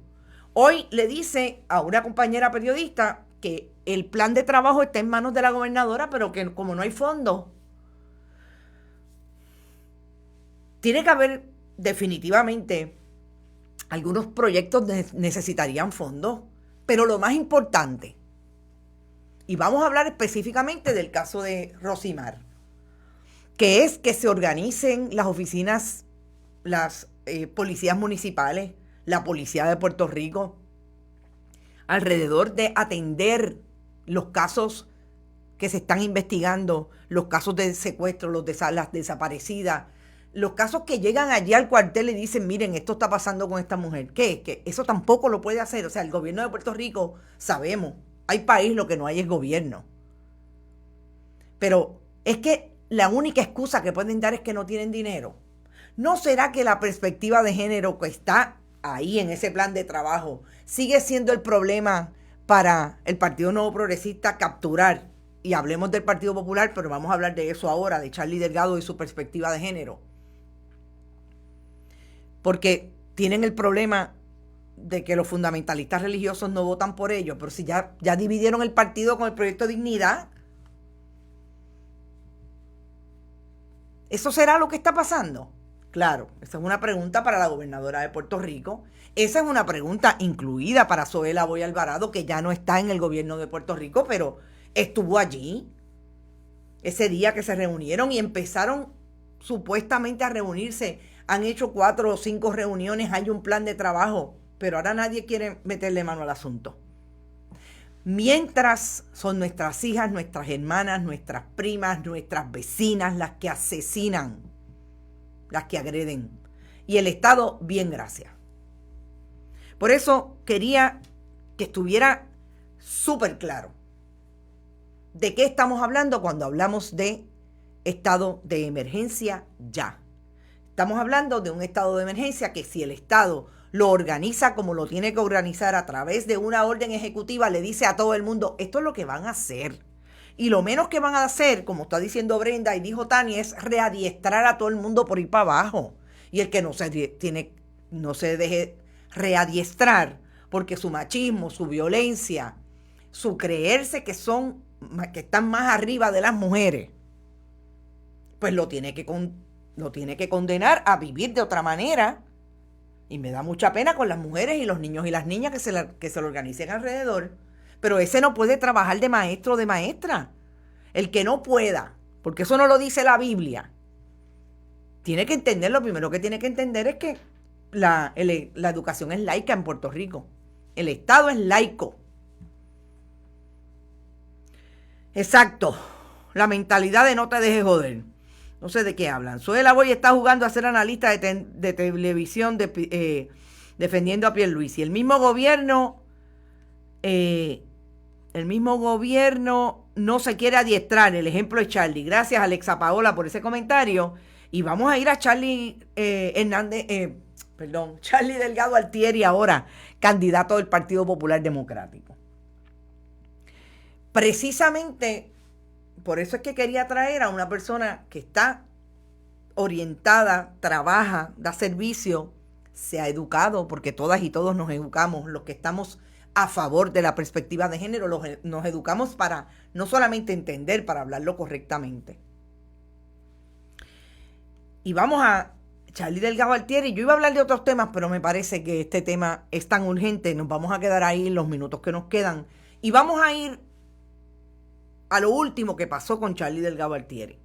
Hoy le dice a una compañera periodista que el plan de trabajo está en manos de la gobernadora, pero que como no hay fondos, tiene que haber definitivamente algunos proyectos necesitarían fondos, pero lo más importante, y vamos a hablar específicamente del caso de Rosimar, que es que se organicen las oficinas, las policías municipales, la policía de Puerto Rico, alrededor de atender los casos que se están investigando, los casos de secuestro, las desaparecidas, los casos que llegan allí al cuartel y dicen, miren, esto está pasando con esta mujer. ¿Qué? Que eso tampoco lo puede hacer. O sea, el gobierno de Puerto Rico, sabemos, hay país, lo que no hay es gobierno. Pero es que la única excusa que pueden dar es que no tienen dinero. ¿No será que la perspectiva de género que está ahí en ese plan de trabajo sigue siendo el problema para el Partido Nuevo Progresista capturar? Y hablemos del Partido Popular, pero vamos a hablar de eso ahora, de Charlie Delgado y su perspectiva de género. Porque tienen el problema de que los fundamentalistas religiosos no votan por ellos, pero si ya dividieron el partido con el Proyecto Dignidad, ¿eso será lo que está pasando? Claro, esa es una pregunta para la gobernadora de Puerto Rico. Esa es una pregunta incluida para Zoela Boy Alvarado, que ya no está en el gobierno de Puerto Rico, pero estuvo allí ese día que se reunieron y empezaron supuestamente a reunirse. Han hecho 4 o 5 reuniones, hay un plan de trabajo, pero ahora nadie quiere meterle mano al asunto. Mientras son nuestras hijas, nuestras hermanas, nuestras primas, nuestras vecinas las que asesinan, las que agreden. Y el Estado, bien, gracias. Por eso quería que estuviera súper claro de qué estamos hablando cuando hablamos de estado de emergencia ya. Estamos hablando de un estado de emergencia que si el Estado lo organiza como lo tiene que organizar a través de una orden ejecutiva, le dice a todo el mundo, esto es lo que van a hacer. Y lo menos que van a hacer, como está diciendo Brenda y dijo Tania, es readiestrar a todo el mundo por ir para abajo. Y el que no se deje readiestrar, porque su machismo, su violencia, su creerse que están más arriba de las mujeres, pues lo tiene que condenar a vivir de otra manera. Y me da mucha pena con las mujeres y los niños y las niñas que se lo organicen alrededor. Pero ese no puede trabajar de maestro o de maestra. El que no pueda, porque eso no lo dice la Biblia, tiene que entender, lo primero que tiene que entender es que la educación es laica en Puerto Rico. El Estado es laico. Exacto. La mentalidad de no te dejes joder. No sé de qué hablan. Zoela Boy está jugando a ser analista de televisión defendiendo a Pierluisi. El mismo gobierno no se quiere adiestrar. El ejemplo es Charlie. Gracias, Alexa Paola, por ese comentario. Y vamos a ir a Charlie Charlie Delgado Altieri ahora, candidato del Partido Popular Democrático. Precisamente por eso es que quería traer a una persona que está orientada, trabaja, da servicio, se ha educado, porque todas y todos nos educamos, los que estamos a favor de la perspectiva de género, nos educamos para no solamente entender, para hablarlo correctamente. Y vamos a Charlie Delgado Altieri. Yo iba a hablar de otros temas, pero me parece que este tema es tan urgente, nos vamos a quedar ahí en los minutos que nos quedan. Y vamos a ir a lo último que pasó con Charlie Delgado Altieri.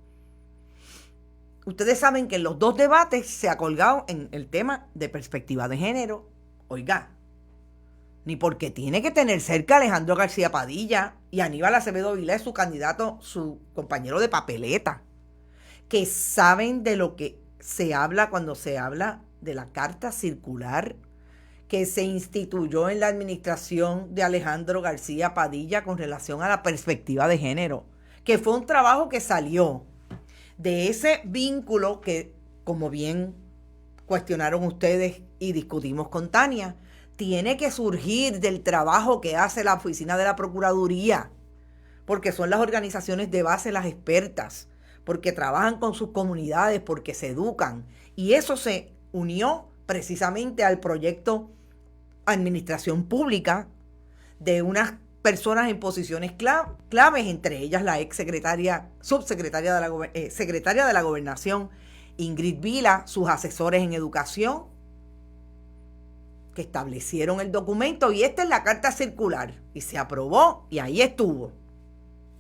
Ustedes saben que en los 2 debates se ha colgado en el tema de perspectiva de género. Oiga, ni porque tiene que tener cerca a Alejandro García Padilla y Aníbal Acevedo Vilá, su candidato, su compañero de papeleta, que saben de lo que se habla cuando se habla de la carta circular que se instituyó en la administración de Alejandro García Padilla con relación a la perspectiva de género, que fue un trabajo que salió de ese vínculo que, como bien cuestionaron ustedes y discutimos con Tania, tiene que surgir del trabajo que hace la oficina de la Procuraduría, porque son las organizaciones de base las expertas, porque trabajan con sus comunidades, porque se educan. Y eso se unió precisamente al proyecto Administración Pública de unas personas en posiciones claves, entre ellas la secretaria de la Gobernación, Ingrid Vilá, sus asesores en educación, que establecieron el documento, y esta es la carta circular, y se aprobó, y ahí estuvo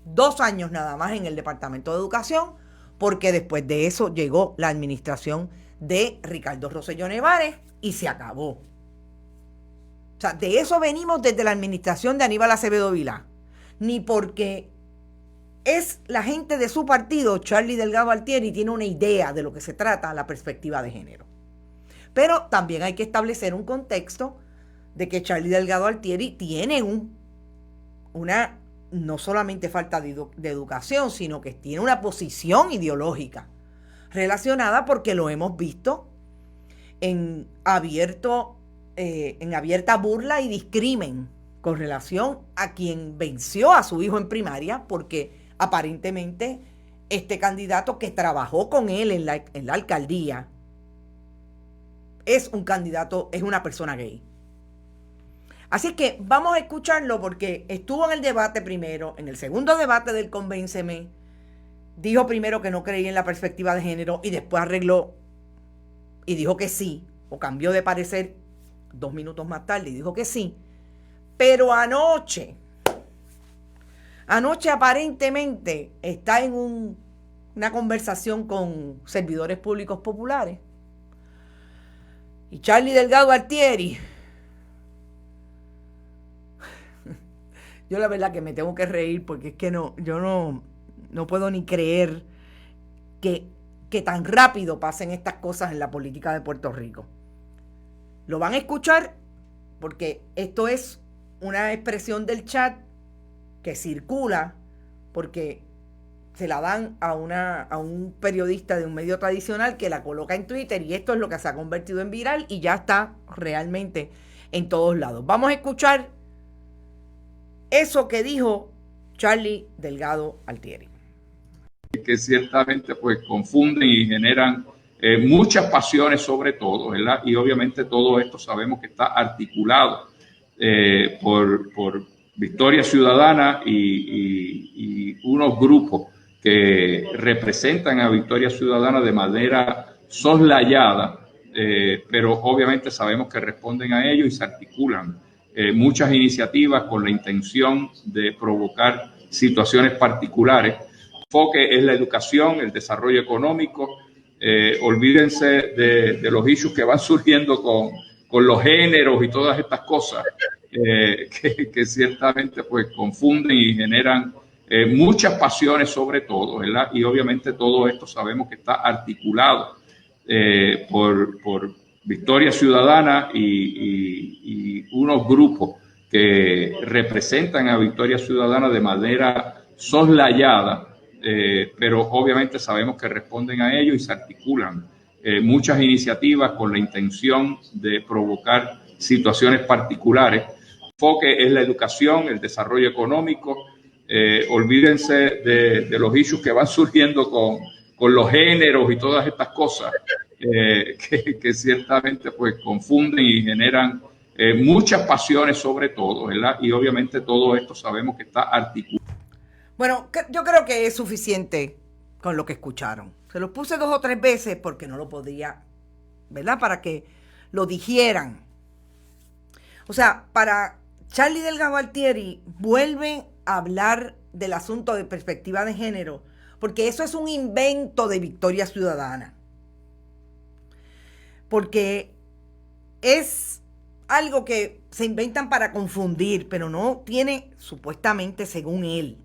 2 años nada más en el Departamento de Educación, porque después de eso llegó la administración de Ricardo Rosselló Nevares y se acabó. O sea, de eso venimos desde la administración de Aníbal Acevedo Vilá. Ni porque es la gente de su partido, Charlie Delgado Altieri, tiene una idea de lo que se trata la perspectiva de género. Pero también hay que establecer un contexto de que Charlie Delgado Altieri tiene una no solamente falta de educación, sino que tiene una posición ideológica relacionada, porque lo hemos visto en abierta burla y discrimen con relación a quien venció a su hijo en primaria, porque aparentemente este candidato que trabajó con él en la alcaldía es un candidato, es una persona gay. Así que vamos a escucharlo, porque estuvo en el debate primero, en el segundo debate del Convénceme, dijo primero que no creía en la perspectiva de género y después arregló y dijo que sí, o cambió de parecer 2 minutos más tarde y dijo que sí, pero anoche aparentemente está en una conversación con servidores públicos populares. Y Charlie Delgado Altieri, yo la verdad que me tengo que reír porque es que yo no puedo ni creer que tan rápido pasen estas cosas en la política de Puerto Rico. Lo van a escuchar porque esto es una expresión del chat que circula porque se la dan a un periodista de un medio tradicional que la coloca en Twitter y esto es lo que se ha convertido en viral y ya está realmente en todos lados. Vamos a escuchar eso que dijo Charlie Delgado Altieri. Que ciertamente pues confunden y generan muchas pasiones sobre todo, ¿verdad? Y obviamente todo esto sabemos que está articulado por Victoria Ciudadana y unos grupos que representan a Victoria Ciudadana de manera soslayada, pero obviamente sabemos que responden a ello y se articulan muchas iniciativas con la intención de provocar situaciones particulares. El enfoque es la educación, el desarrollo económico. Olvídense de los issues que van surgiendo con los géneros y todas estas cosas que ciertamente pues confunden y generan muchas pasiones sobre todo, ¿verdad? Y obviamente todo esto sabemos que está articulado por Victoria Ciudadana y unos grupos que representan a Victoria Ciudadana de manera soslayada, pero obviamente sabemos que responden a ello y se articulan muchas iniciativas con la intención de provocar situaciones particulares. El enfoque es la educación, el desarrollo económico. Olvídense de los issues que van surgiendo con los géneros y todas estas cosas que ciertamente pues confunden y generan muchas pasiones sobre todo, ¿verdad? Y obviamente todo esto sabemos que está articulado. Bueno, yo creo que es suficiente con lo que escucharon. Se los puse 2 o 3 veces porque no lo podía, ¿verdad? Para que lo digieran. O sea, para Charlie Delgado Altieri vuelve a hablar del asunto de perspectiva de género, porque eso es un invento de Victoria Ciudadana. Porque es algo que se inventan para confundir, pero no tiene, supuestamente, según él.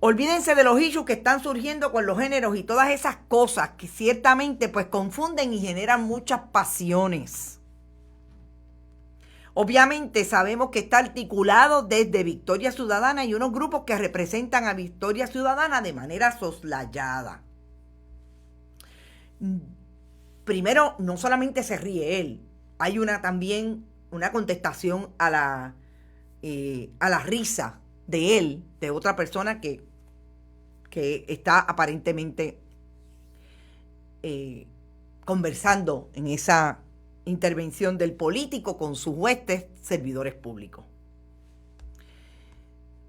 Olvídense de los issues que están surgiendo con los géneros y todas esas cosas que ciertamente pues confunden y generan muchas pasiones. Obviamente sabemos que está articulado desde Victoria Ciudadana y unos grupos que representan a Victoria Ciudadana de manera soslayada. Primero, no solamente se ríe él, hay también una contestación a la risa de él, de otra persona que está aparentemente conversando en esa intervención del político con sus huestes servidores públicos.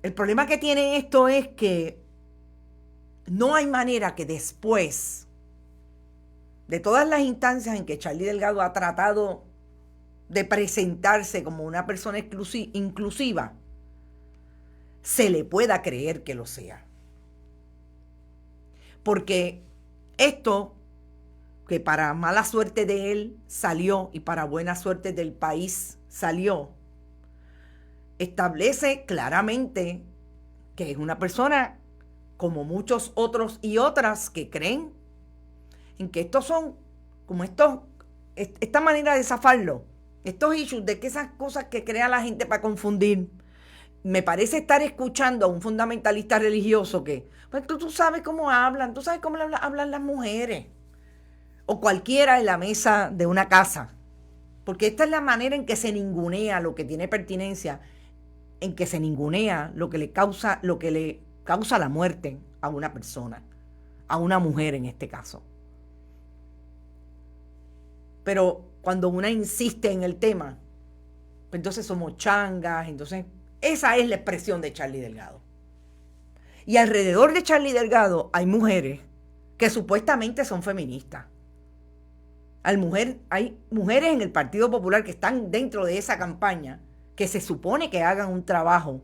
El problema que tiene esto es que no hay manera que después de todas las instancias en que Charlie Delgado ha tratado de presentarse como una persona inclusiva, se le pueda creer que lo sea. Porque esto, que para mala suerte de él salió y para buena suerte del país salió, establece claramente que es una persona como muchos otros y otras que creen en que estos son como esta manera de zafarlo, estos issues de que esas cosas que crea la gente para confundir. Me parece estar escuchando a un fundamentalista religioso que, pues tú sabes cómo hablan, tú sabes cómo hablan las mujeres, o cualquiera en la mesa de una casa, porque esta es la manera en que se ningunea lo que tiene pertinencia, en que se ningunea lo que le causa la muerte a una persona, a una mujer en este caso. Pero cuando una insiste en el tema, pues entonces somos changas, entonces esa es la expresión de Charlie Delgado. Y alrededor de Charlie Delgado hay mujeres que supuestamente son feministas. Hay mujeres en el Partido Popular que están dentro de esa campaña que se supone que hagan un trabajo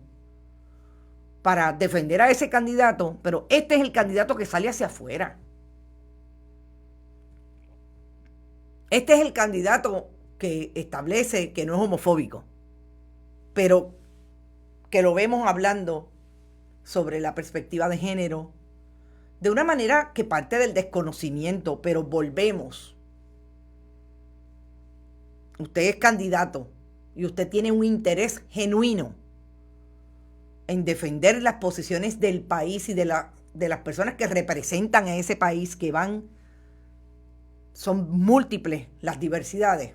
para defender a ese candidato, pero este es el candidato que sale hacia afuera. Este es el candidato que establece que no es homofóbico, pero que lo vemos hablando sobre la perspectiva de género de una manera que parte del desconocimiento, pero volvemos. Usted es candidato y usted tiene un interés genuino en defender las posiciones del país y de las personas que representan a ese país, que son múltiples las diversidades.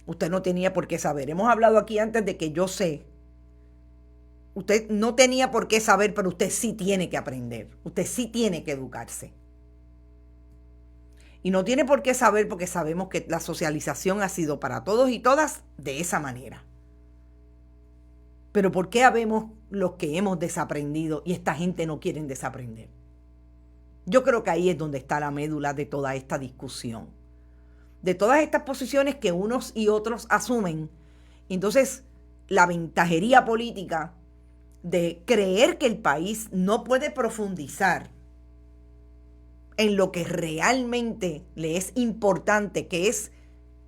Usted no tenía por qué saber. Hemos hablado aquí antes de que yo sé. Usted no tenía por qué saber, pero usted sí tiene que aprender. Usted sí tiene que educarse. Y no tiene por qué saber porque sabemos que la socialización ha sido para todos y todas de esa manera. Pero ¿por qué habemos los que hemos desaprendido y esta gente no quiere desaprender? Yo creo que ahí es donde está la médula de toda esta discusión. De todas estas posiciones que unos y otros asumen. Entonces, la ventajería política de creer que el país no puede profundizar en lo que realmente le es importante, que es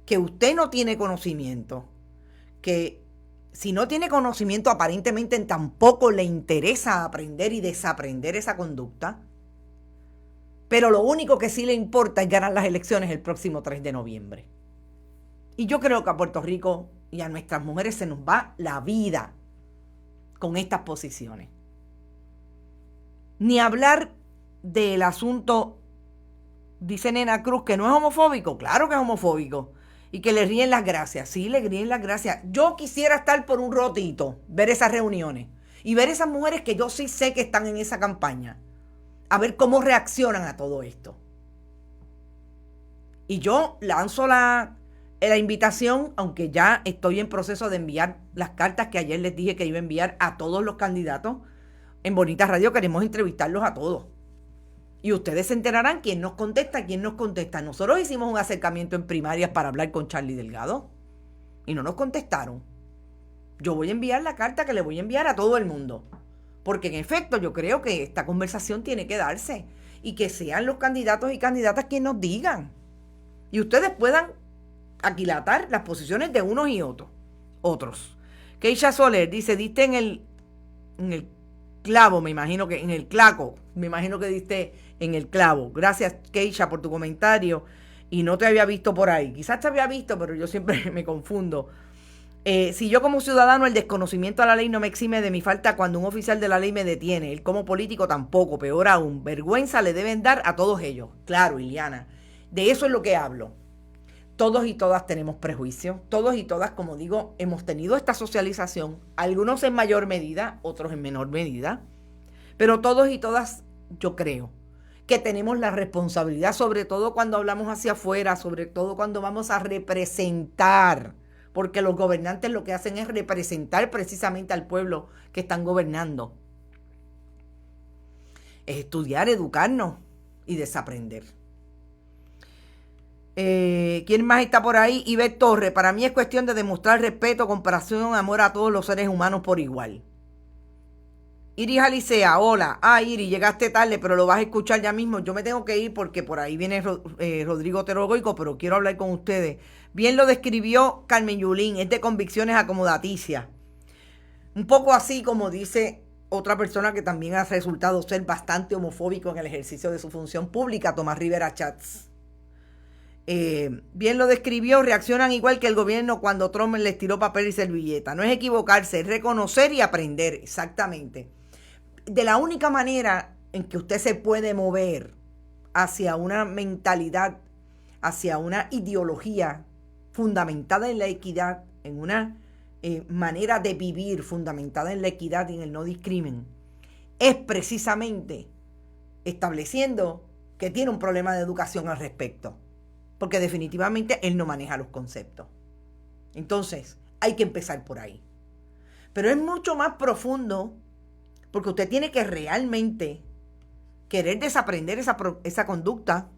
que usted no tiene conocimiento, que si no tiene conocimiento aparentemente tampoco le interesa aprender y desaprender esa conducta, pero lo único que sí le importa es ganar las elecciones el próximo 3 de noviembre. Y yo creo que a Puerto Rico y a nuestras mujeres se nos va la vida con estas posiciones. Ni hablar del asunto, dice Nena Cruz, que no es homofóbico. Claro que es homofóbico. Y que le ríen las gracias. Sí, le ríen las gracias. Yo quisiera estar por un rotito, ver esas reuniones y ver esas mujeres que yo sí sé que están en esa campaña. A ver cómo reaccionan a todo esto. Y yo lanzo la invitación, aunque ya estoy en proceso de enviar las cartas que ayer les dije que iba a enviar a todos los candidatos. En Bonita Radio queremos entrevistarlos a todos. Y ustedes se enterarán quién nos contesta, quién nos contesta. Nosotros hicimos un acercamiento en primarias para hablar con Charlie Delgado y no nos contestaron. Yo voy a enviar la carta que le voy a enviar a todo el mundo. Porque en efecto yo creo que esta conversación tiene que darse y que sean los candidatos y candidatas quienes nos digan. Y ustedes puedan aquilatar las posiciones de unos y otros. Keisha Soler dice, diste en el clavo, me imagino que en el claco, me imagino que diste en el clavo. Gracias, Keisha, por tu comentario. Y no te había visto por ahí. Quizás te había visto, pero yo siempre me confundo. Si yo como ciudadano el desconocimiento a la ley no me exime de mi falta cuando un oficial de la ley me detiene, él como político tampoco, peor aún, vergüenza le deben dar a todos ellos. Claro, Iliana, de eso es lo que hablo. Todos y todas tenemos prejuicios, todos y todas, como digo, hemos tenido esta socialización, algunos en mayor medida, otros en menor medida, pero todos y todas yo creo que tenemos la responsabilidad, sobre todo cuando hablamos hacia afuera, sobre todo cuando vamos a representar, porque los gobernantes lo que hacen es representar precisamente al pueblo que están gobernando. Es estudiar, educarnos y desaprender. ¿Quién más está por ahí? Ivette Torres. Para mí es cuestión de demostrar respeto, compasión, amor a todos los seres humanos por igual. Iris Alicea, hola. Iris, llegaste tarde, pero lo vas a escuchar ya mismo. Yo me tengo que ir porque por ahí viene Rodrigo Otero Goico, pero quiero hablar con ustedes. Bien lo describió Carmen Yulín, es de convicciones acomodaticias. Un poco así como dice otra persona que también ha resultado ser bastante homofóbico en el ejercicio de su función pública, Tomás Rivera Chats. Bien lo describió, reaccionan igual que el gobierno cuando Trump les tiró papel y servilleta. No es equivocarse, es reconocer y aprender, exactamente. De la única manera en que usted se puede mover hacia una mentalidad, hacia una ideología fundamentada en la equidad, en una manera de vivir fundamentada en la equidad y en el no discrimen, es precisamente estableciendo que tiene un problema de educación al respecto. Porque definitivamente él no maneja los conceptos. Entonces, hay que empezar por ahí. Pero es mucho más profundo porque usted tiene que realmente querer desaprender esa conducta.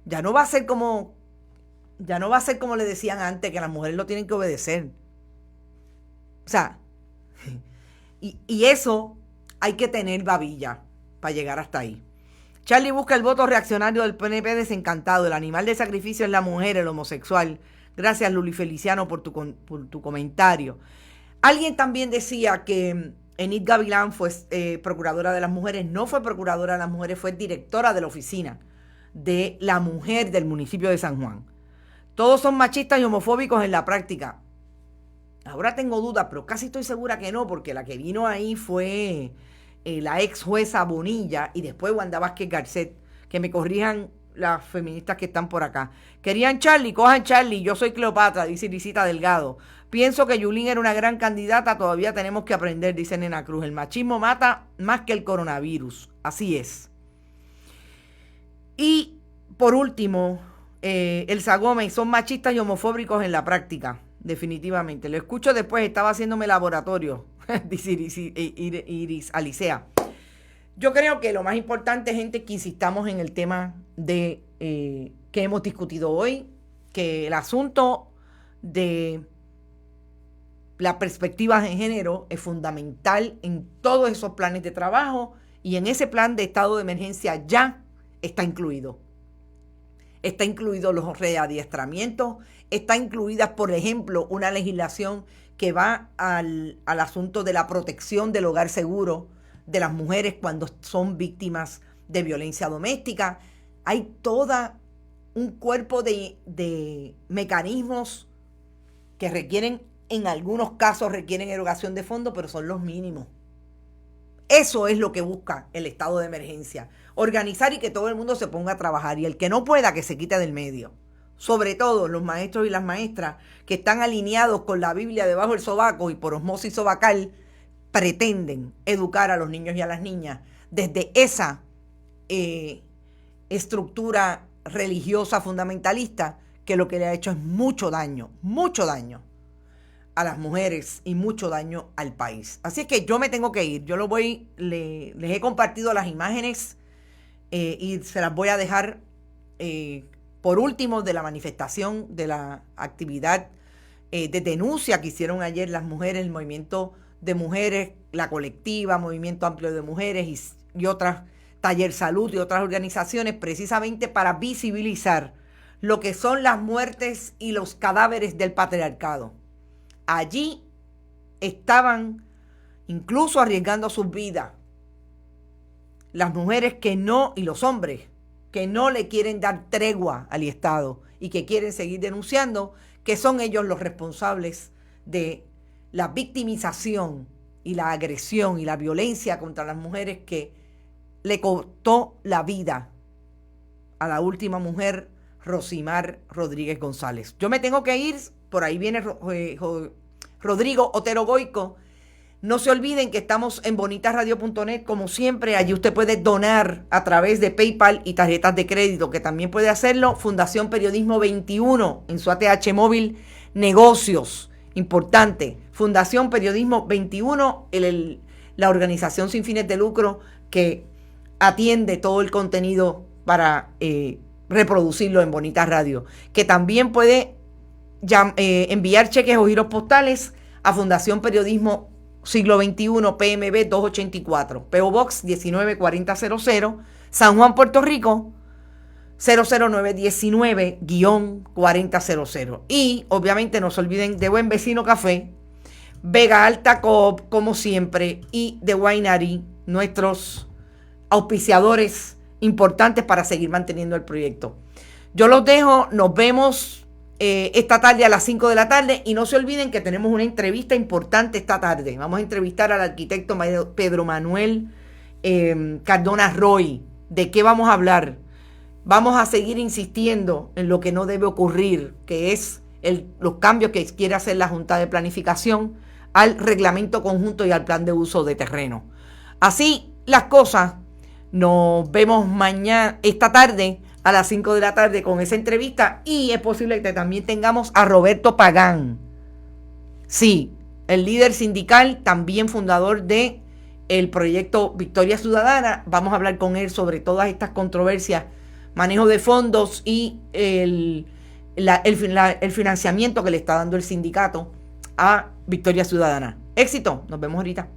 Ya no va a ser como Ya no va a ser como le decían antes, que las mujeres lo tienen que obedecer. O sea, y eso hay que tener babilla para llegar hasta ahí. Charlie busca el voto reaccionario del PNP desencantado. El animal de sacrificio es la mujer, el homosexual. Gracias, Luli Feliciano, por tu comentario. Alguien también decía que Enid Gavilán fue procuradora de las mujeres. No fue procuradora de las mujeres, fue directora de la oficina de la mujer del municipio de San Juan. Todos son machistas y homofóbicos en la práctica. Ahora tengo dudas, pero casi estoy segura que no, porque la que vino ahí fue la ex jueza Bonilla y después Wanda Vázquez Garcet. Que me corrijan las feministas que están por acá. Querían Charlie, cojan Charlie. Yo soy Cleopatra, dice Irisita Delgado. Pienso que Yulín era una gran candidata, todavía tenemos que aprender, dice Nena Cruz. El machismo mata más que el coronavirus. Así es. Y por último, Elsa Gómez, son machistas y homofóbicos en la práctica, definitivamente. Lo escucho después, estaba haciéndome laboratorio, dice Iris Alicea. Yo creo que lo más importante, gente, que insistamos en el tema de que hemos discutido hoy, que el asunto de la perspectiva de género es fundamental en todos esos planes de trabajo, y en ese plan de estado de emergencia ya está incluido. Está incluido los readiestramientos, está incluida, por ejemplo, una legislación que va al asunto de la protección del hogar seguro de las mujeres cuando son víctimas de violencia doméstica. Hay todo un cuerpo de mecanismos que requieren, en algunos casos requieren erogación de fondos, pero son los mínimos. Eso es lo que busca el estado de emergencia. Organizar y que todo el mundo se ponga a trabajar. Y el que no pueda, que se quite del medio. Sobre todo los maestros y las maestras que están alineados con la Biblia debajo del sobaco y por osmosis sobacal pretenden educar a los niños y a las niñas desde esa estructura religiosa fundamentalista, que lo que le ha hecho es mucho daño a las mujeres y mucho daño al país. Así es que yo me tengo que ir. Yo les he compartido las imágenes y se las voy a dejar por último de la manifestación, de la actividad de denuncia que hicieron ayer las mujeres, el movimiento de mujeres, la colectiva, Movimiento Amplio de Mujeres y otras, Taller Salud y otras organizaciones, precisamente para visibilizar lo que son las muertes y los cadáveres del patriarcado. Allí estaban incluso arriesgando sus vidas las mujeres que no, y los hombres que no le quieren dar tregua al Estado y que quieren seguir denunciando, que son ellos los responsables de la victimización y la agresión y la violencia contra las mujeres que le costó la vida a la última mujer, Rosimar Rodríguez González. Yo me tengo que ir, por ahí viene Rodrigo Otero Goico. No se olviden que estamos en bonitasradio.net, como siempre. Allí usted puede donar a través de PayPal y tarjetas de crédito, que también puede hacerlo. Fundación Periodismo 21 en su ATH móvil, negocios. Importante, Fundación Periodismo 21, la organización sin fines de lucro que atiende todo el contenido para reproducirlo en Bonitas Radio, que también puede enviar cheques o giros postales a Fundación Periodismo Siglo XXI, PMB 284, PO Box 194000, San Juan, Puerto Rico 00919-4000. Y obviamente no se olviden de Buen Vecino Café, Vega Alta Coop, como siempre, y de Winery, nuestros auspiciadores importantes para seguir manteniendo el proyecto. Yo los dejo, nos vemos esta tarde a las 5 de la tarde, y no se olviden que tenemos una entrevista importante esta tarde. Vamos a entrevistar al arquitecto Pedro Manuel Cardona Roy. ¿De qué vamos a hablar? Vamos a seguir insistiendo en lo que no debe ocurrir, que es los cambios que quiere hacer la Junta de Planificación al reglamento conjunto y al plan de uso de terreno. Así las cosas, nos vemos esta tarde a las 5 de la tarde con esa entrevista, y es posible que también tengamos a Roberto Pagán. Sí, el líder sindical, también fundador de el proyecto Victoria Ciudadana. Vamos a hablar con él sobre todas estas controversias, manejo de fondos y el financiamiento que le está dando el sindicato a Victoria Ciudadana. Éxito, nos vemos ahorita.